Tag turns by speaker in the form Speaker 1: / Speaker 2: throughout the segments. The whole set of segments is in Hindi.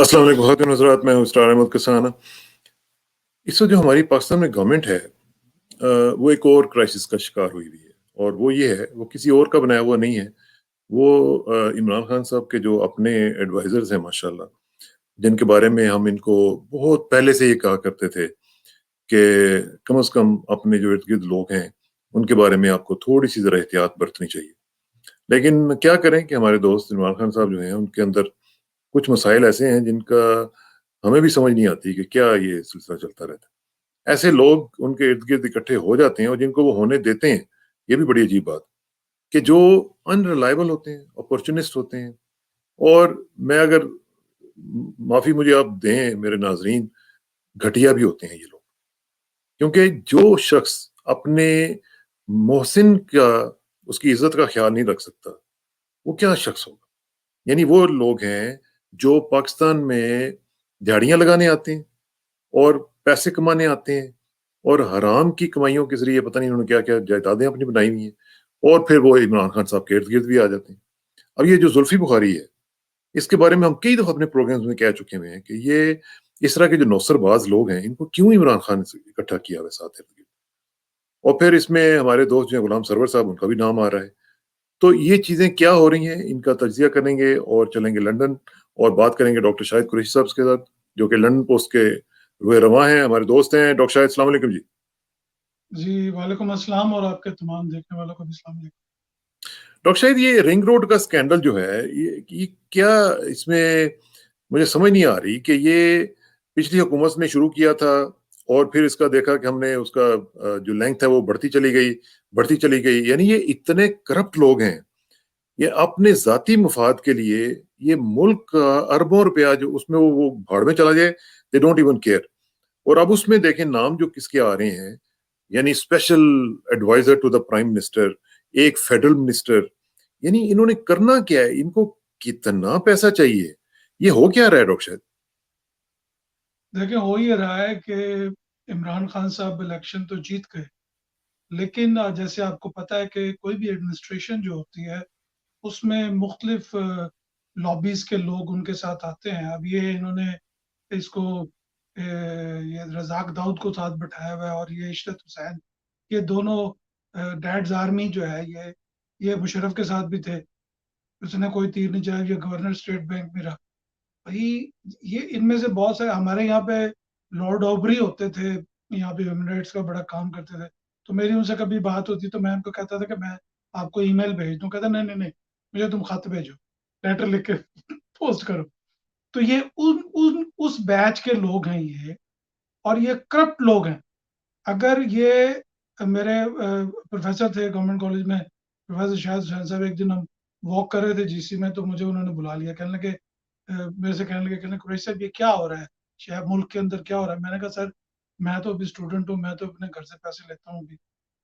Speaker 1: अस्सलाम वालेकुम ख़वातीन और हज़रात, मैं हूँ इसरार अहमद कसाना। इस वक्त जो हमारी पाकिस्तान में गवर्नमेंट है वो एक और क्राइसिस का शिकार हुई हुई है और वो ये है, वो किसी और का बनाया हुआ नहीं है। वो इमरान खान साहब के जो अपने एडवाइजर्स हैं माशाल्लाह, जिनके बारे में हम इनको बहुत पहले से ये कहा करते थे कि कम से कम अपने जो इर्द-गिर्द लोग हैं, उनके बारे में आपको थोड़ी-सी ज़रा एहतियात बरतनी चाहिए। लेकिन क्या करें कि हमारे दोस्त इमरान खान साहब जो हैं, उनके अंदर कुछ मसाइल ऐसे हैं जिनका हमें भी समझ नहीं आती कि क्या ये सिलसिला चलता रहता है। ऐसे लोग उनके इर्द-गिर्द इकट्ठे हो जाते हैं और जिनको वो होने देते हैं, ये भी बड़ी अजीब बात कि जो अनरिलायबल होते हैं, अपॉर्चुनिस्ट होते हैं और मैं अगर माफ़ी मुझे आप दें मेरे नाज़रीन, घटिया भी होते हैं ये लोग। क्योंकि जो शख्स अपने मोहसिन का उसकी इज़्ज़त का ख़्याल नहीं रख सकता, वो क्या शख्स होगा? यानी वो लोग हैं जो पाकिस्तान में दिहाड़ियाँ लगाने आते हैं और पैसे कमाने आते हैं और हराम की कमाइयों के ज़रिए पता नहीं उन्होंने क्या-क्या जायदादें अपनी बनाई हुई हैं और फिर वो इमरान खान साहब के इर्द-गिर्द भी आ जाते हैं। अब ये जो जुल्फ़ी बुखारी है, इसके बारे में हम कई दफ़ा अपने प्रोग्राम्स में कह चुके हुए हैं कि ये इस तरह के जो नौसरबाज़ लोग हैं, इनको क्यों इमरान खान ने इकट्ठा किया हुआ है साथ इर्द-गिर्द। और फिर इसमें हमारे दोस्त जो हैं गुलाम सरवर साहब, उनका भी नाम आ रहा है। तो ये चीज़ें क्या हो रही हैं, इनका तज्ज़िया करेंगे और चलेंगे लंदन और बात करेंगे डॉक्टर शाहिद कुरैशी साहब के साथ, जो कि लंदन पोस्ट के रुए रवाँ हैं, हमारे दोस्त हैं। डॉक्टर शाहिद, अस्सलाम वालेकुम जी।
Speaker 2: जी, वालेकुम अस्सलाम और आपके तमाम देखने वालों को भी अस्सलाम वालेकुम।
Speaker 1: डॉक्टर शाहिद, ये रिंग रोड का स्कैंडल जो है, ये क्या इसमें मुझे समझ नहीं आ रही कि ये पिछली हुकूमत ने शुरू किया था और फिर इसका देखा कि हमने उसका जो लेंथ है वो बढ़ती चली गई। यानी ये इतने करप्ट लोग हैं, ये अपने ज़ाती मफ़ाद के लिए ये मुल्क का अरबों रुपया जो उसमें वो भाड़ में चला जाए, दे डोंट इवन केयर। और अब उसमें देखें नाम जो किसके आ रहे हैं, यानी special adviser to the prime minister, एक फेडरल मिनिस्टर, यानी इन्होंने करना क्या है? इनको कितना पैसा चाहिए? ये हो क्या रहा है डॉक्टर साहब?
Speaker 2: देखिए, हो ये रहा है कि इमरान खान साहब इलेक्शन तो जीत गए, लेकिन जैसे आपको पता है कि कोई भी एडमिनिस्ट्रेशन जो होती है, उसमें मुख्तलिफ लॉबीज़ के लोग उनके साथ आते हैं। अब ये इन्होंने इसको ये रज़ाक दाऊद को साथ बिठाया हुआ है और ये इशरत हुसैन, ये दोनों डैड्स आर्मी जो है ये मुशर्रफ के साथ भी थे। उसने कोई तीर नहीं चलाया, ये गवर्नर स्टेट बैंक में रहा। भाई ये इनमें से बहुत सारे हमारे यहाँ पे लॉर्ड ऑबरी होते थे, यहाँ पे ह्यूमन राइट्स का बड़ा काम करते थे। तो मेरी उनसे कभी बात होती तो मैं उनको कहता था कि मैं आपको ईमेल भेज दूं, कहता नहीं नहीं नहीं, मुझे तुम खत भेजो, लेटर लिख के पोस्ट करो। तो ये उन उन उस बैच के लोग हैं ये, और ये करप्ट लोग हैं। अगर ये मेरे प्रोफेसर थे गवर्नमेंट कॉलेज में, प्रोफेसर शाहिद हुसैन साहब, एक दिन हम वॉक कर रहे थे जीसी में, तो मुझे उन्होंने बुला लिया, कहने लगे मेरे से कहने लगे, कुरैशी साहब ये क्या हो रहा है, शहर मुल्क के अंदर क्या हो रहा है। मैंने कहा सर, मैं तो अभी स्टूडेंट हूँ, मैं तो अपने घर से पैसे लेता हूँ अभी,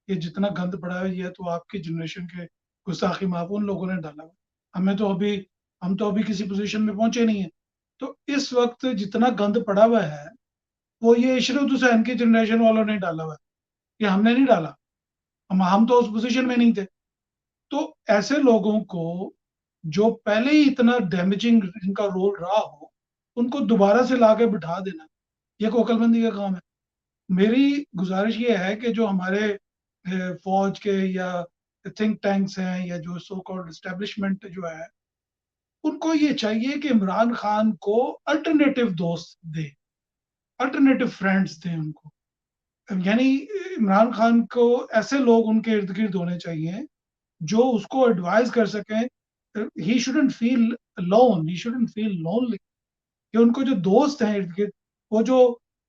Speaker 2: ये जितना गंद पड़ा है ये तो आपकी जनरेशन के गुस्ताखी माफ उन लोगों ने डाला हुआ है। हमें तो अभी हम तो अभी किसी पोजीशन में पहुंचे नहीं है। तो इस वक्त जितना गंद पड़ा हुआ है, वो ये इशरत हुसैन की जनरेशन वालों ने डाला हुआ है, ये हमने नहीं डाला। हम तो उस पोजीशन में नहीं थे। तो ऐसे लोगों को जो पहले ही इतना डैमेजिंग इनका रोल रहा हो, उनको दोबारा से लाके बिठा देना, ये कोई अकलमंदी का काम है। मेरी गुजारिश ये है कि जो हमारे फौज के या थिंक टैंक्स हैं या जो सो कॉल्ड एस्टेब्लिशमेंट जो है, उनको ये चाहिए कि इमरान खान को अल्टरनेटिव दोस्त दे, अल्टरनेटिव फ्रेंड्स दें उनको। यानी इमरान खान को ऐसे लोग उनके इर्द गिर्द होने चाहिए जो उसको एडवाइस कर सकें। He shouldn't feel alone, he shouldn't feel lonely, कि उनको जो दोस्त हैं इर्द गिर्द, वो जो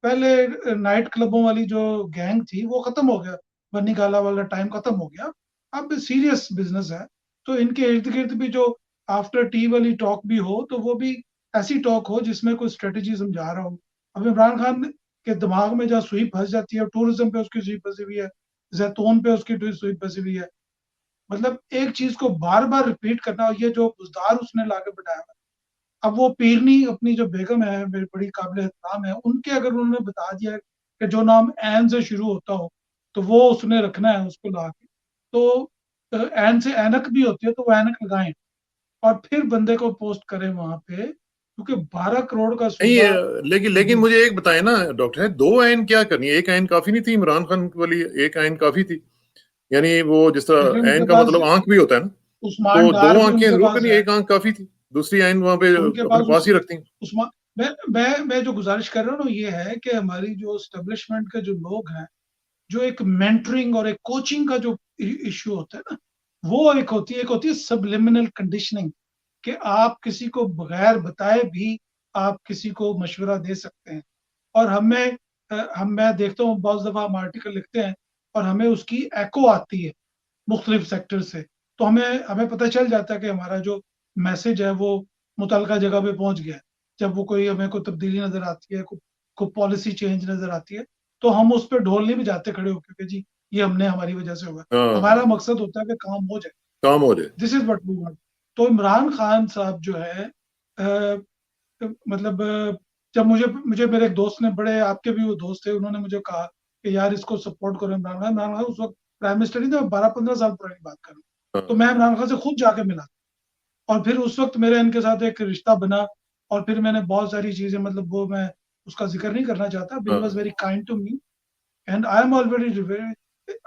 Speaker 2: पहले नाइट क्लबों वाली जो गैंग थी वो खत्म हो गया, बन्नी गाला वाला टाइम खत्म हो गया। अब सीरियस बिजनेस है। तो इनके इर्द गिर्द भी जो आफ्टर टी वाली टॉक भी हो, तो वो भी ऐसी टॉक हो जिसमें कोई स्ट्रेटेजी समझा रहा हो। अब इमरान खान के दिमाग में जहाँ सुई फंस जाती है, टूरिज्म पे उसकी सुई फंसी हुई है, जैतून पे उसकी सुई फंसी हुई है। मतलब एक चीज को बार बार रिपीट करना, और ये जो बुजदार उसने लाके बिठाया है। अब वो पीरनी अपनी जो बेगम है, मेरी बड़ी काबिल एहतराम है, उनके अगर उन्होंने बता दिया है कि जो नाम एन से शुरू होता हो तो वो उसने रखना है उसको ला के, तो एन से ऐनक भी होती है तो वो ऐनक लगाएं और फिर बंदे को पोस्ट करें वहां पे, क्योंकि 12 करोड़ का
Speaker 1: नहीं
Speaker 2: सूबा।
Speaker 1: लेकिन मुझे एक बताएं ना डॉक्टर साहब, 2 आयन क्या करनी है? एक आयन काफी नहीं थी इमरान खान वाली? एक आयन काफी थी? यानी वो जिस
Speaker 2: देखिए
Speaker 1: तरह
Speaker 2: उनके
Speaker 1: आयन का
Speaker 2: पास
Speaker 1: मतलब आंख भी होता है ना,
Speaker 2: उस्मान
Speaker 1: तो 2
Speaker 2: डार भी
Speaker 1: आंखें
Speaker 2: उनके
Speaker 1: जरूर
Speaker 2: पास
Speaker 1: करनी,
Speaker 2: है।
Speaker 1: एक आंख काफी थी, दूसरी आयन वहां पे
Speaker 2: उनके
Speaker 1: अपने
Speaker 2: पास
Speaker 1: पास ही रखती हैं।
Speaker 2: उस्मान मैं जो गुजारिश कर रहा हूँ ना ये है कि हमारी जो एस्टेब्लिशमेंट के जो लोग हैं, जो एक मेंटरिंग और एक कोचिंग का जो इश्यू होता है ना, वो एक होती है सबलिमिनल कंडीशनिंग, कि आप किसी को बगैर बताए भी आप किसी को मशवरा दे सकते हैं। और मैं देखता हूँ बहुत दफा हम आर्टिकल लिखते हैं और हमें उसकी एको आती है मुख्तलिफ सेक्टर से, तो हमें हमें पता चल जाता है कि हमारा जो मैसेज है वो मुतलका जगह पे पहुंच गया है। जब वो कोई हमें कोई तब्दीली नजर आती है, कोई पॉलिसी चेंज नजर आती है, तो हम उस पर ढोलने भी जाते खड़े होकर के जी ये हमने हमारी वजह से हुआ।
Speaker 1: हाँ,
Speaker 2: हमारा मकसद होता है कि काम हो जाए।
Speaker 1: काम हो जाए।
Speaker 2: This is what we want. तो इमरान खान साहब जो है मतलब जब मुझे मुझे मेरे एक दोस्त ने, बड़े आपके भी वो दोस्त थे, उन्होंने मुझे कहा कि यार इसको सपोर्ट करो इमरान खान उस वक्त प्राइम मिनिस्टर नहीं था, 12-15 साल पुरानी बात कर रहा हूँ। तो
Speaker 1: हाँ,
Speaker 2: मैं इमरान खान से खुद जाके मिला और फिर उस वक्त मेरे इनके साथ एक रिश्ता बना। और फिर मैंने बहुत सारी चीजें, मतलब वो मैं उसका जिक्र नहीं करना चाहता, बट ही
Speaker 1: हाँ,
Speaker 2: was very kind to me and I am already very.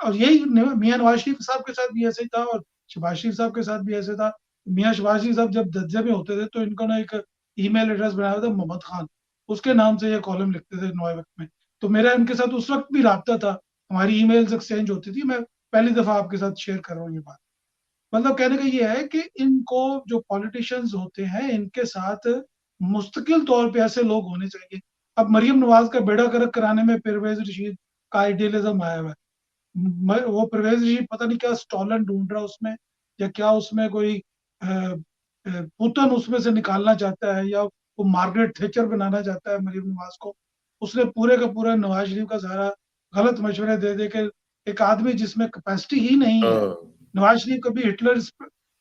Speaker 2: और यही मियां नवाज शरीफ साहब के साथ भी ऐसे ही था और शहबाज शरीफ साहब के साथ भी ऐसे था। मियां शहबाज शरीफ साहब जब दर्जे में होते थे तो इनको ना एक ईमेल एड्रेस बनाया था मोहम्मद खान, उसके नाम से ये कॉलम लिखते थे नए वक्त में। तो मेरा इनके साथ उस वक्त भी रहा था, हमारी ईमेल्स एक्सचेंज होती थी। मैं पहली दफा आपके साथ शेयर कर रहा हूँ ये बात। मतलब कहने का ये है कि इनको, जो पॉलिटिशियंस होते हैं, इनके साथ मुस्तकिल तौर पे ऐसे लोग होने चाहिए। अब मरियम नवाज का बेड़ा गर्क कराने में परवेज रशीद का आइडियलिज्म आया हुआ है। वो परवेज रशीद पता नहीं क्या स्टॉलन ढूंढ रहा है उसमें, या क्या उसमें कोई पुतन उसमें से निकालना चाहता है, या वो मार्गरेट थेचर बनाना चाहता है मरियम नवाज को। उसने पूरे का पूरा नवाज शरीफ का सारा गलत मशवरे दे दे के, एक आदमी जिसमें कैपेसिटी ही नहीं है।
Speaker 1: हाँ,
Speaker 2: नवाज शरीफ कभी हिटलर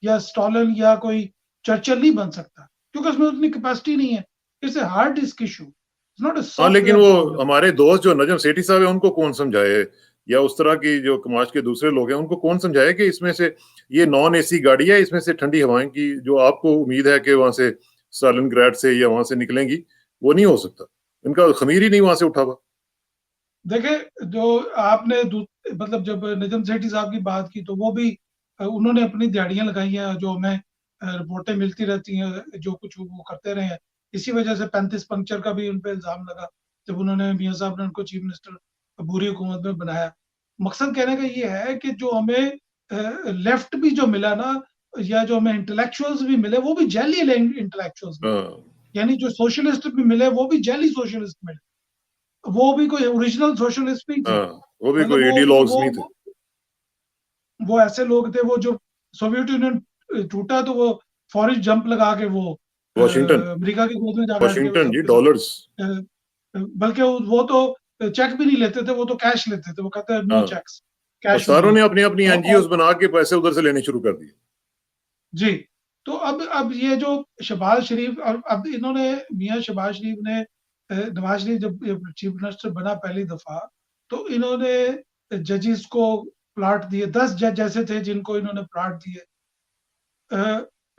Speaker 2: या स्टॉलन या कोई चर्चिल नहीं बन सकता, क्योंकि उसमें उतनी कैपेसिटी नहीं है। It's a hard disk issue, it's not a
Speaker 1: हाँ, लेकिन
Speaker 2: सॉफ्टवेयर
Speaker 1: वो
Speaker 2: प्रॉब्लम।
Speaker 1: हमारे दोस्त जो नजम सेठी साहब है उनको कौन समझाए, या उस तरह की जो समाज के दूसरे लोग हैं उनको कौन समझाए कि इसमें से ये नॉन एसी गाड़ी है, इसमें से ठंडी हवाएं की जो आपको उम्मीद है कि वहां से स्टालिनग्राड से या वहां से निकलेंगी, वो नहीं हो सकता। इनका खमीर ही नहीं वहां से उठा हुआ।
Speaker 2: देखे जो आपने मतलब जब निजाम सेठी साहब की बात की तो वो भी उन्होंने अपनी दिहाड़ियां लगाई हैं, जो हमें रिपोर्टें मिलती रहती हैं, जो कुछ वो करते रहे हैं। इसी वजह से 35 पंक्चर का भी उन पर इल्जाम लगा जब उन्होंने, मियां साहब ने उनको चीफ मिनिस्टर बुरी हुकूमत में बनाया। मकसद कहने का ये है कि जो हमें लेफ्ट भी जो मिला ना, या जो हमें इंटेलेक्चुअल्स भी मिले, वो भी जैली इंटेलेक्चुअल्स मिले।
Speaker 1: हाँ,
Speaker 2: यानी जो सोशलिस्ट भी मिले वो भी जैली सोशलिस्ट मिले, वो भी कोई ओरिजिनल सोशलिस्ट नहीं थे।
Speaker 1: हाँ, वो भी
Speaker 2: मतलब
Speaker 1: कोई आइडियोलॉग्स
Speaker 2: वो
Speaker 1: नहीं थे।
Speaker 2: वो ऐसे लोग थे, वो जो सोवियत यूनियन टूटा तो वो फौरी जंप लगा के वो
Speaker 1: वॉशिंगटन,
Speaker 2: अमेरिका की गोद में जा बैठ गए
Speaker 1: वॉशिंगटन जी,
Speaker 2: सबके सब।
Speaker 1: डॉलर्स।
Speaker 2: बल्कि वो तो चेक भी नहीं लेते थे, वो तो कैश लेते थे। वो कहते हैं नो
Speaker 1: हाँ,
Speaker 2: चेक्स,
Speaker 1: और
Speaker 2: कैश
Speaker 1: सारों
Speaker 2: ओनली।
Speaker 1: ने अपनी अपनी
Speaker 2: और
Speaker 1: एनजीओ बना के पैसे उधर से लेने शुरू कर दिए।
Speaker 2: जी, तो अब ये जो शहबाज शरीफ, और अब इन्होंने, मियां शहबाज शरीफ ने नवाज शरीफ जब चीफ मिनिस्टर बना पहली दफा, तो इन्होंने जजेस को प्लाट दिए, 10 जज ऐसे थे जिनको इन्होंने प्लाट दिए।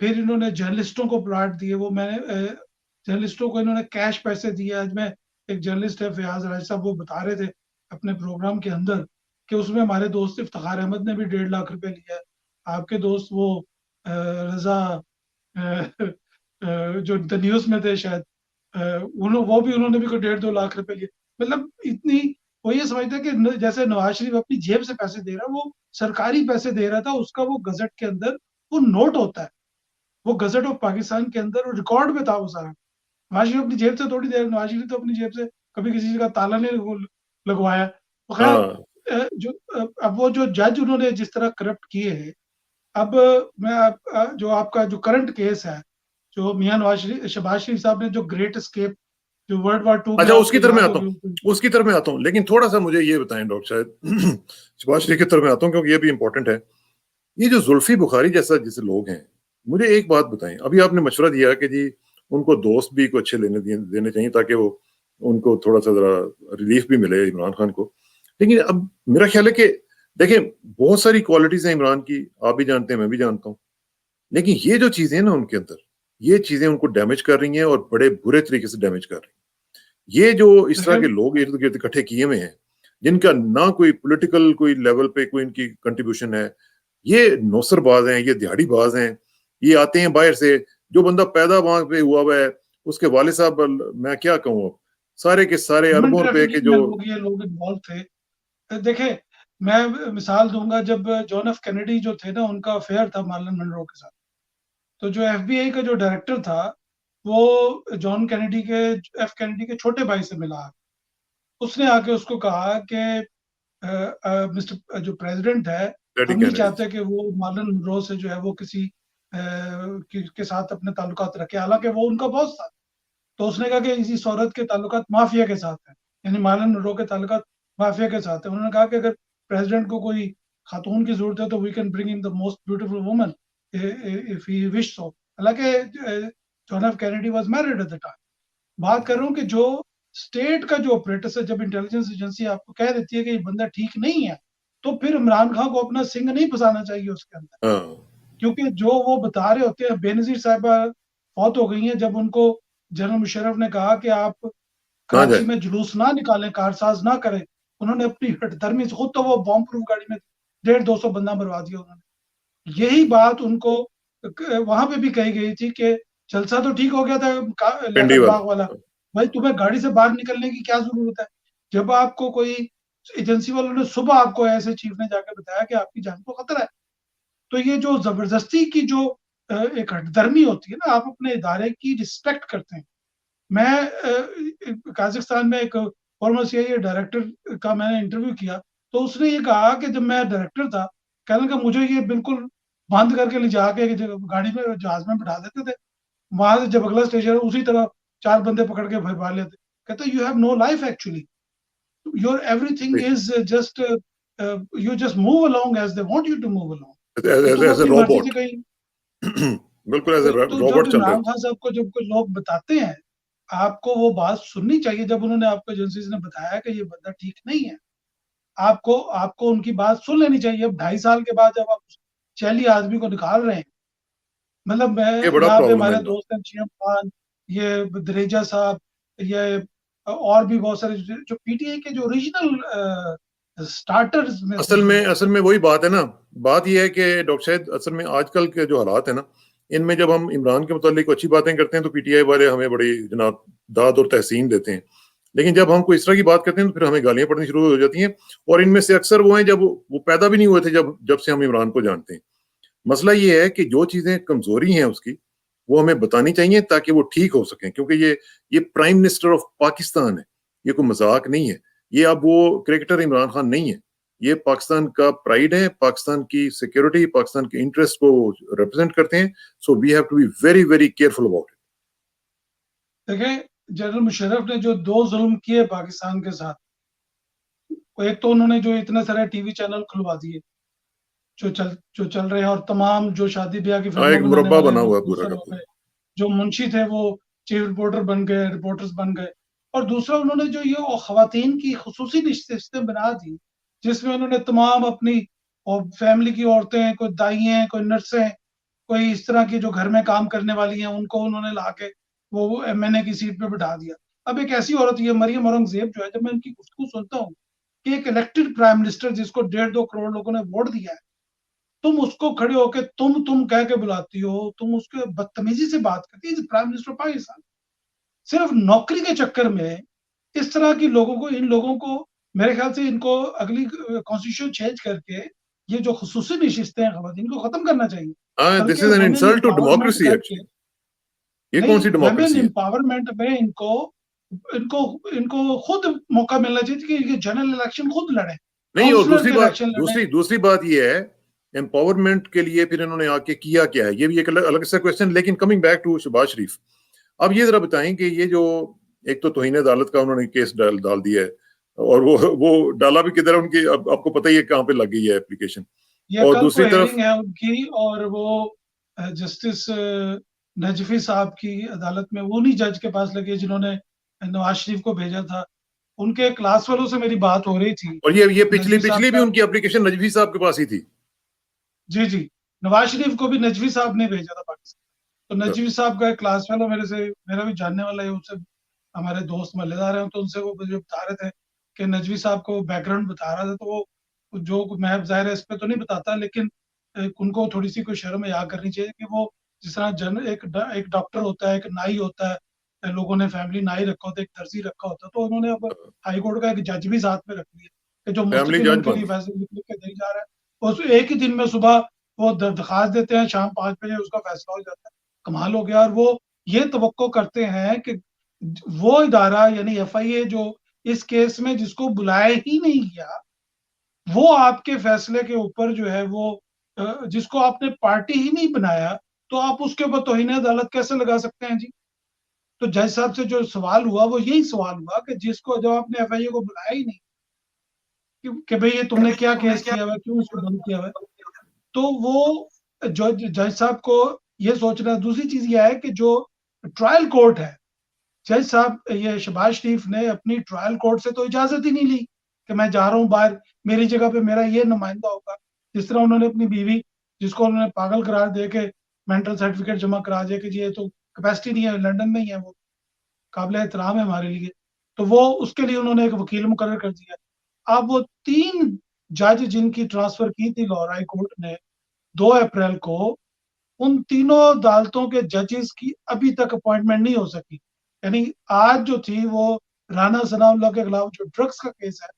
Speaker 2: फिर इन्होंने जर्नलिस्टों को प्लाट दिए, वो मैंने जर्नलिस्टों को इन्होंने कैश पैसे दिए। आज मैं, एक जर्नलिस्ट है फयाज राज साहब, वो बता रहे थे अपने प्रोग्राम के अंदर कि उसमें हमारे दोस्त इफ्तिखार अहमद ने भी 1.5 लाख रुपए लिया है। आपके दोस्त वो रजा जो द न्यूज में थे शायद, वो भी, उन्होंने भी कोई 1.5-2 लाख रुपए लिए। मतलब इतनी, वो ये समझते हैं कि जैसे नवाज शरीफ अपनी जेब से पैसे दे रहा है, वो सरकारी पैसे दे रहा था, उसका वो गजट के अंदर वो नोट होता है, वो गजट ऑफ पाकिस्तान के अंदर वो रिकॉर्ड में था वो सारा। नवाज शरीफ अपनी जेब से थोड़ी देर, नवाज शरीफ तो अपनी जेब से कभी किसी चीज का ताला नहीं लगवाया। तो खैर
Speaker 1: हाँ,
Speaker 2: अब वो जो जज उन्होंने जिस तरह करप्ट किए हैं, अब जो आपका जो करंट केस है, जो मियां नवाज शरीफ, शहबाज शरीफ साहब ने जो ग्रेट एस्केप, जो वर्ल्ड war 2 में
Speaker 1: अच्छा, उसकी
Speaker 2: आपको
Speaker 1: तरफ मैं
Speaker 2: याद
Speaker 1: आता
Speaker 2: होगी
Speaker 1: हूँ, उसकी तरफ मैं आता हूँ, लेकिन थोड़ा सा मुझे ये बताएं डॉक्टर साहब, शहबाज शरीफ की तरफ मैं आता हूँ क्योंकि ये भी इंपॉर्टेंट है। ये जो जुल्फी बुखारी जैसा जैसे लोग हैं, मुझे एक बात बताएं, अभी आपने मशवरा दिया कि जी उनको दोस्त भी को अच्छे देने चाहिए ताकि वो उनको थोड़ा सा जरा रिलीफ भी मिले इमरान खान को। लेकिन अब मेरा ख्याल है कि देखें, बहुत सारी क्वालिटीज हैं इमरान की, आप भी जानते हैं, मैं भी जानता हूँ, लेकिन ये जो चीजें हैं ना उनके अंदर, ये चीजें उनको डैमेज कर रही हैं और बड़े बुरे तरीके से डैमेज कर रही हैं। ये जो इस तरह के लोग इर्द गिर्द इकट्ठे किए हुए हैं, जिनका ना कोई पॉलिटिकल कोई लेवल पे कोई इनकी कंट्रीब्यूशन है, ये नौसरबाज हैं, ये दिहाड़ीबाज हैं, ये आते हैं बाहर से। जो बंदा पैदा वहां पे हुआ है, उसके वाले साहब, मैं क्या कहूँ, सारे के सारे अरबों रुपए के जो
Speaker 2: ये लोग इन्वॉल्व थे। देखे, मैं मिसाल दूंगा, जब जॉन एफ कैनेडी जो थे ना, उनका अफेयर था मार्लन मनरो के साथ, तो जो एफबीआई का जो डायरेक्टर था, वो जॉन कैनेडी के, एफ कैनेडी के छोटे भाई से मिला। उसने आके उसको कहा कि मिस्टर जो प्रेसिडेंट है, हम नहीं चाहते कि वो मार्लन मनरो से जो है वो किसी के साथ अपने ताल्लुकात रखे, हालांकि वो उनका बॉस था। तो उसने कहा कि इस औरत के ताल्लुकात माफिया के साथ है, यानी मार्लन मनरो के ताल्लुकात माफिया के साथ है। उन्होंने कहा कि अगर प्रेसिडेंट को कोई खातून की जरूरत है तो we can bring in the most beautiful woman if he wish so. हालांकि John F Kennedy was married at the time. बात कर रहा हूँ कि जो स्टेट का जो ऑपरेटर है, जब इंटेलिजेंस एजेंसी आपको कह देती है कि ये बंदा ठीक नहीं है, तो फिर इमरान खान को अपना सिंह नहीं फंसाना चाहिए उसके अंदर। क्योंकि जो वो बता रहे होते हैं, बेनजीर साहिबा फौत हो गई हैं, जब उनको जनरल मुशर्रफ ने कहा कि आप कराची में जुलूस ना निकालें, कारसाज ना करें, उन्होंने अपनी हठधर्मी से, खुद तो वो बॉम्ब प्रूफ गाड़ी में 150-200 बंदा मरवा दिया उन्होंने। यही बात उनको वहां पे भी कही गई थी कि जलसा तो ठीक हो गया था बाग वाला, भाई तुम्हें गाड़ी से बाहर निकलने की क्या जरूरत है। जब आपको कोई एजेंसी वालों ने सुबह आपको ऐसे चीफ ने जाकर बताया कि आपकी जान को खतरा है, तो ये जो जबरदस्ती की जो एक हठधर्मी होती है ना, आप अपने इदारे की रिस्पेक्ट करते हैं। मैं काजाकिस्तान में एक फॉर्मर सीआईए डायरेक्टर का मैंने इंटरव्यू किया, तो उसने ये कहा कि जब मैं डायरेक्टर था, कहने का मुझे ये बिल्कुल बंद करके ले जाके गाड़ी में, जहाज में बैठा देते थे। वहां से जब अगला स्टेशन उसी तरह 4 बंदे पकड़ के भरवा लेते। कहते you have no life actually, your everything is just you just move along as they want you to move along,
Speaker 1: as a robot. बिल्कुल एज अ रोबोट चल रहे हैं।
Speaker 2: इमरान खान साहब को जब कोई लोग बताते हैं, आपको वो बात सुननी चाहिए। जब उन्होंने आपको एजेंसीज ने बताया कि ये बंदा ठीक नहीं है, आपको उनकी बात सुन लेनी चाहिए। अब 2.5 साल के बाद जब आप चैली आदमी को निकाल रहे हैं, मतलब मैं यहाँ पे हमारे दोस्त हैं GM खान, ये दरेजा साहब, ये और भी बहुत सारे जो पीटीआई के जो ओरिजिनल स्टार्टर्स में,
Speaker 1: असल में वही बात है ना। बात ये है कि डॉक्टर साहब, असल में आजकल के जो हालात है ना, इनमें जब हम इमरान के मुतालिक अच्छी बातें करते हैं तो पीटीआई वाले हमें बड़ी जनाब दाद और तहसीन देते हैं, लेकिन जब हम कोई इस तरह की बात करते हैं तो फिर हमें गालियां पड़नी शुरू हो जाती हैं। और इनमें से अक्सर वो हैं जब वो पैदा भी नहीं हुए थे जब से हम इमरान को जानते हैं। मसला ये है कि जो चीजें कमजोरी हैं उसकी, वो हमें बतानी चाहिए ताकि वो ठीक हो सकें, क्योंकि ये प्राइम मिनिस्टर ऑफ पाकिस्तान है, ये कोई मजाक नहीं है। ये अब वो क्रिकेटर इमरान खान नहीं है, ये पाकिस्तान का प्राइड है, पाकिस्तान की सिक्योरिटी, पाकिस्तान के इंटरेस्ट को रिप्रेजेंट करते हैं। So we have to be very very careful about it.
Speaker 2: देखें, जनरल मुशर्रफ ने जो 2 जुल्म किए पाकिस्तान के साथ, एक तो उन्होंने जो इतने सारे टीवी चैनल खुलवा दिए जो चल रहे हैं, और तमाम जो शादी ब्याह की
Speaker 1: फिल्में मुरब्बा बना हुआ है पूरा का पूरा।
Speaker 2: जो मुंशी थे वो चीफ रिपोर्टर बन गए, रिपोर्टर्स बन गए। और दूसरा, उन्होंने जो ये खवातीन की खुसूसी रिश्ते बना दी, जिसमें उन्होंने तमाम अपनी और फैमिली की औरतें, कोई दाई हैं, कोई नर्सें, कोई इस तरह की जो घर में काम करने वाली हैं, उनको उन्होंने ला के वो MNA की सीट पे बिठा दिया। अब एक ऐसी औरत, ये मरियम औरंगजेब जो है, जब मैं उनकी गुफ्तगू सुनता हूँ कि एक इलेक्टेड प्राइम मिनिस्टर जिसको 1.5-2 करोड़ लोगों ने वोट दिया है, तुम उसको खड़े होके तुम कह के बुलाती हो, तुम उसके बदतमीजी से बात करती है। प्राइम मिनिस्टर पाकिस्तान सिर्फ नौकरी के चक्कर में इस तरह की इन लोगों को मेरे ख्याल से इनको अगली कॉन्स्टिट्यूशन चेंज करके ये जो खुसूसी नशिस्तें हैं खवातीन को खत्म करना चाहिए।
Speaker 1: This is an insult to democracy actually. ये कौन सी डेमोक्रेसी है?
Speaker 2: एम्पावरमेंट में इनको इनको इनको खुद मौका मिलना चाहिए कि ये जनरल इलेक्शन खुद लड़े।
Speaker 1: नहीं, और दूसरी बात ये है, एम्पावरमेंट के लिए फिर इन्होंने आके किया क्या है, ये भी एक अलग सा क्वेश्चन। लेकिन कमिंग बैक टू शहबाज शरीफ, अब ये जरा बताएं कि ये जो एक तो तौहीन अदालत का उन्होंने केस डाल दिया है, और वो डाला भी किधर है उनकी, अब आपको पता ही है कहाँ पे लग गई है एप्लीकेशन।
Speaker 2: और दूसरी तरफ है उनकी, और वो जस्टिस नजफी साहब की अदालत में वो नहीं जज के पास लगे जिन्होंने नवाज शरीफ को भेजा था। उनके क्लास वालों से मेरी बात हो रही थी,
Speaker 1: और ये पिछली भी उनकी एप्लीकेशन नजफी साहब के पास ही थी।
Speaker 2: जी, नवाज शरीफ को भी नजफी साहब ने भेजा था पाकिस्तान। तो नजवी साहब का एक क्लास फेलो मेरा भी जानने वाला है, उससे हमारे दोस्त मल्लेदार हैं, तो उनसे वो मुझे बता रहे थे कि नजवी साहब को बैकग्राउंड बता रहा था, तो वो जो मैं ज़ाहिर है इस पे तो नहीं बताता, लेकिन उनको थोड़ी सी कोई शर्म या करनी चाहिए कि वो जिस तरह एक डॉक्टर होता है, एक नाई होता है, लोगों ने फैमिली नाई रखा होता है, एक दर्जी रखा होता है, तो उन्होंने अब हाई कोर्ट का एक जज भी साथ में रख लिया कि जो
Speaker 1: फैमिली
Speaker 2: मुस्तकिल
Speaker 1: जज
Speaker 2: उनके
Speaker 1: बन
Speaker 2: लिए
Speaker 1: गया।
Speaker 2: फैसले लिख के नहीं जा रहा है, उस एक ही दिन में सुबह वो दरखास्त देते हैं, शाम 5 बजे उसका फैसला हो जाता है। कमाल हो गया। और वो ये तवक्को करते हैं कि वो इदारा यानी FIA जो इस केस में जिसको बुलाया ही नहीं गया, वो आपके फैसले के ऊपर जो है वो जिसको आपने पार्टी ही नहीं बनाया, तो आप उसके ऊपर तौहीन अदालत कैसे लगा सकते हैं जी? तो जज साहब से जो सवाल हुआ वो यही सवाल हुआ कि जिसको जब आपने FIA को बुलाया ही नहीं कि भाई ये तुमने क्या केस किया हुआ है, क्यों इसको बंद किया हुआ है, तो वो जज साहब को ये सोचना। दूसरी चीज ये है कि जो ट्रायल कोर्ट है, जज साहब ये शहबाज शरीफ ने अपनी ट्रायल कोर्ट से तो इजाजत ही नहीं ली कि मैं जा रहा हूँ बाहर, मेरी जगह पे मेरा ये नुमाइंदा होगा। जिस तरह उन्होंने अपनी बीवी, जिसको उन्होंने पागल करार दे के मेंटल सर्टिफिकेट जमा करा दिया कि जी ये तो कैपेसिटी नहीं है, लंदन में ही है, वो काबिल एहतराम है हमारे लिए, तो वो उसके लिए उन्होंने एक वकील मुकर्रर कर दिया। अब वो 3 जज जिनकी ट्रांसफर की थी लाहौर हाई कोर्ट ने 2 अप्रैल को, उन तीनों अदालतों के जजेस की अभी तक अपॉइंटमेंट नहीं हो सकी। यानी आज जो थी वो राना सनाउल्लाह के खिलाफ जो ड्रग्स का केस है,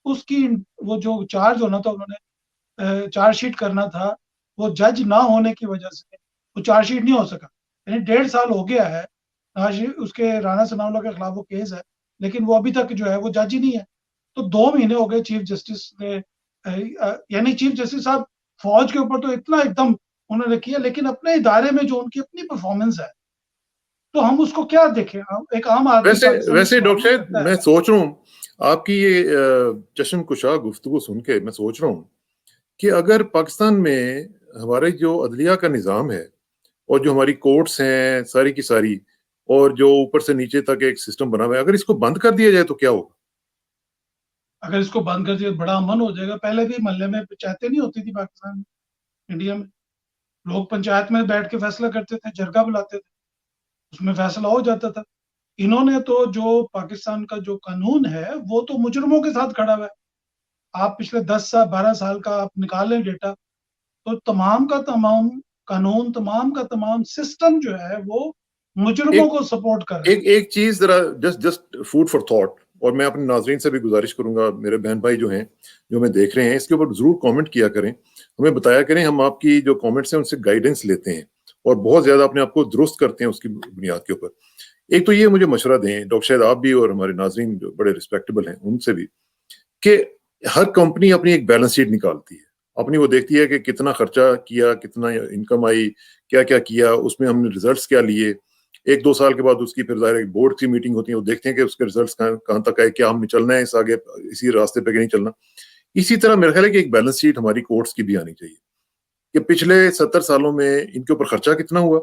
Speaker 2: उसकी वो जो चार्ज होना था, उन्होंने चार्जशीट करना था, वो जज ना होने की वजह से वो चार्जशीट नहीं हो सका। यानी 1.5 साल हो गया है आज उसके राना सनाउल्लाह के खिलाफ वो केस है, लेकिन वो अभी तक जो है वो जज ही नहीं है। तो 2 महीने हो गए चीफ जस्टिस ने यानी चीफ जस्टिस साहब फौज के ऊपर तो इतना एकदम उन्होंने किया, लेकिन अपने इदारे में जो उनकी अपनी परफॉर्मेंस है, तो हम उसको क्या देखें? एक आम आदमी
Speaker 1: वैसे
Speaker 2: पाकिस्तान में
Speaker 1: वैसे
Speaker 2: सवाल
Speaker 1: डॉक्टर
Speaker 2: नहीं
Speaker 1: साहब,
Speaker 2: करता
Speaker 1: मैं
Speaker 2: है।
Speaker 1: सोच रहा हूँ आपकी ये चश्म कुशा गुफ्तगू सुन के मैं सोच रहा हूँ कि अगर पाकिस्तान में हमारे जो अदलिया का निज़ाम है और जो हमारी कोर्ट्स हैं सारी की सारी, और जो ऊपर से नीचे तक एक सिस्टम बना हुआ है, अगर इसको बंद कर दिया जाए तो क्या होगा?
Speaker 2: अगर इसको बंद कर दिया तो बड़ा अमन हो जाएगा। पहले भी मोहल्ले में पंचायतें नहीं होती थी पाकिस्तान में, इंडिया में। लोग पंचायत में बैठ के फैसला करते थे, जरगा बुलाते थे, उसमें फैसला हो जाता था। इन्होंने तो जो पाकिस्तान का जो कानून है वो तो मुजरिमों के साथ खड़ा हुआ है। आप पिछले 10 साल 12 साल का आप निकालें डेटा, तो तमाम का तमाम कानून, तमाम का तमाम सिस्टम जो है वो मुजरिमों
Speaker 1: एक
Speaker 2: को सपोर्ट कर रहा है।
Speaker 1: एक चीज जरा just just food for thought, और मैं अपने नाजरीन से भी गुजारिश करूंगा, मेरे बहन भाई जो हैं जो हमें देख रहे हैं, इसके ऊपर जरूर कमेंट किया करें, हमें बताया करें, हम आपकी जो कमेंट्स हैं उनसे गाइडेंस लेते हैं और बहुत ज्यादा अपने आप को दुरुस्त करते हैं उसकी बुनियाद के ऊपर। एक तो ये मुझे मशवरा दें डॉक्टर शायद आप भी और हमारे नाजरीन जो बड़े रिस्पेक्टेबल हैं उनसे भी, कि हर कंपनी अपनी एक बैलेंस शीट निकालती है, अपनी वो देखती है कि कितना खर्चा किया, कितना इनकम आई, क्या क्या किया, उसमें हमने रिजल्ट्स क्या लिए। 1-2 साल के बाद उसकी फिर ज़ाहिर है बोर्ड की मीटिंग होती है, वो देखते हैं कि उसके रिजल्ट्स कहाँ तक आए, क्या हमने चलना है इस आगे इसी रास्ते पे कि नहीं चलना। इसी तरह मेरा ख्याल है कि एक बैलेंस शीट हमारी कोर्ट्स की भी आनी चाहिए कि पिछले 70 सालों में इनके ऊपर खर्चा कितना हुआ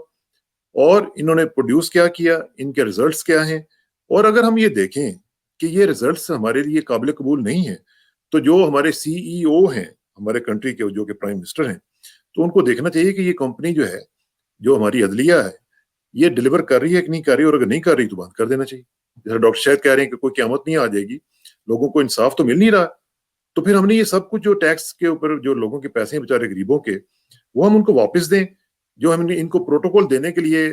Speaker 1: और इन्होंने प्रोड्यूस क्या किया, इनके रिजल्ट्स क्या हैं। और अगर हम ये देखें कि ये रिजल्ट्स हमारे लिए काबिल कबूल नहीं है, तो जो हमारे CEO हैं हमारे कंट्री के, जो कि प्राइम मिनिस्टर हैं, तो उनको देखना चाहिए कि ये कंपनी जो है, जो हमारी अदलिया है, ये डिलीवर कर रही है कि नहीं कर रही, और अगर नहीं कर रही तो बंद कर देना चाहिए। जैसे डॉक्टर शायद कह रहे हैं कि कोई क़यामत नहीं आ जाएगी, लोगों को इंसाफ तो मिल नहीं रहा, तो फिर हमने ये सब कुछ जो टैक्स के ऊपर जो लोगों के पैसे हैं बेचारे गरीबों के, वो हम उनको वापस दें। जो हमने इनको प्रोटोकॉल देने के लिए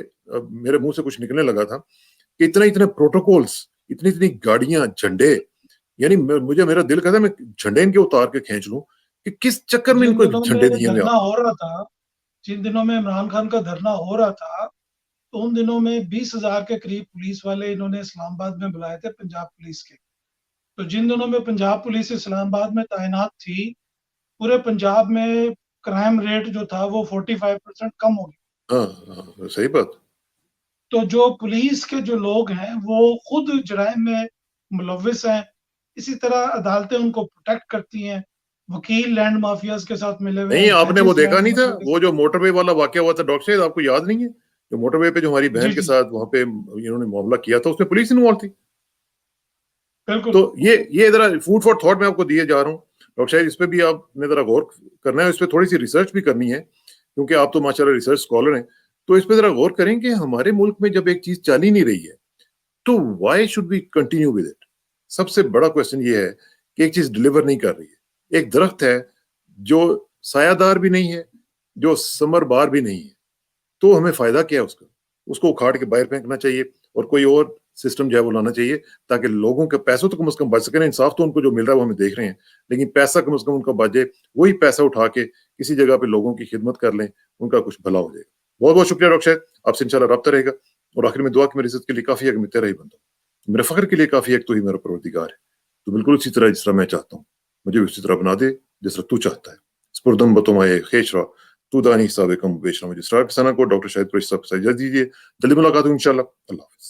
Speaker 1: मेरे मुंह से कुछ निकलने लगा था कि इतने इतने प्रोटोकॉल्स, इतनी इतनी गाड़ियां, झंडे, यानी मुझे मेरा दिल कहता है मैं झंडे इनके उतार के खींच लूं कि किस चक्कर में
Speaker 2: जिन
Speaker 1: इनको
Speaker 2: दिनों
Speaker 1: झंडे
Speaker 2: में
Speaker 1: दिए हमने।
Speaker 2: धरना हो रहा था, जिन दिनों में इमरान खान का धरना हो रहा था, तो उन दिनों में 20,000 के करीब पुलिस वाले इन्होंने इस्लामाबाद में बुलाए थे, पंजाब पुलिस के। तो जिन दिनों में पंजाब पुलिस इस्लामाबाद में तैनात थी, पूरे पंजाब में क्राइम रेट जो था वो 45% कम हो गया।
Speaker 1: हाँ, हाँ, सही बात।
Speaker 2: तो जो पुलिस के जो लोग हैं वो खुद जराइम में मुलविस हैं। इसी तरह अदालतें उनको प्रोटेक्ट करती हैं। वकील लैंड माफियाज के साथ मिले हुए
Speaker 1: नहीं,
Speaker 2: हैं,
Speaker 1: आपने वो
Speaker 2: जजेस
Speaker 1: देखा
Speaker 2: लैंड
Speaker 1: नहीं था
Speaker 2: माफिया के
Speaker 1: वो
Speaker 2: साथ।
Speaker 1: जो मोटरवे वाला वाकया हुआ था डॉक्टर साहब, आपको याद नहीं है? जो मोटरवे पे जो हमारी
Speaker 2: जी
Speaker 1: बहन के
Speaker 2: जी,
Speaker 1: साथ वहां पे इन्होंने मामला किया था, उसमें पुलिस इन्वॉल्व थी।
Speaker 2: बिल्कुल।
Speaker 1: तो ये जरा फूड फॉर थॉट मैं आपको दिए जा रहा हूँ डॉक्टर साहब, इस पे भी आपने जरा गौर करना है, इस पे थोड़ी सी रिसर्च भी करनी है, क्योंकि आप तो माशाल्लाह रिसर्च स्कॉलर हैं। तो इस पे जरा गौर करें कि हमारे मुल्क में जब एक चीज चल ही नहीं रही है तो why should we continue with it? सबसे बड़ा क्वेश्चन ये है कि एक चीज डिलीवर नहीं कर रही है। एक दरख्त है जो सायादार भी नहीं है, जो समरबार भी नहीं है, तो हमें फायदा क्या है उसका? उसको उखाड़ के बाहर फेंकना चाहिए और कोई और सिस्टम जो है वो लाना चाहिए ताकि लोगों के पैसों तो कम से कम बच सके ना। इंसाफ तो उनको जो मिल रहा है वो हम देख रहे हैं, लेकिन पैसा कम से कम उनका बच जाए। वही पैसा उठा के किसी जगह पे लोगों की खिदमत कर लें, उनका कुछ भला हो जाएगा। बहुत बहुत शुक्रिया डॉक्टर साहब, आपसे इंशाल्लाह रब्ता रहेगा। और आखिर में दुआ कि मेरी इज्जत के लिए काफी है कि मैं तेरा ही बंदा हूं, मेरे फख्र के लिए काफी है कि तू ही मेरा परवरदिगार है। तो बिल्कुल उसी तरह जिस तरह मैं चाहता हूँ मुझे भी उसी तरह बना दे जिस तरह तू चाहता है। स्पुरदम बतुमाए खेशरा तू दानी हिसाब कम बेशरा। मुझे इसरार किसाना को डॉक्टर शाहिद कुरैशी साहब से इजाजत दीजिए। जल्दी मुलाकात होगी इंशाल्लाह। अल्लाह हाफिज।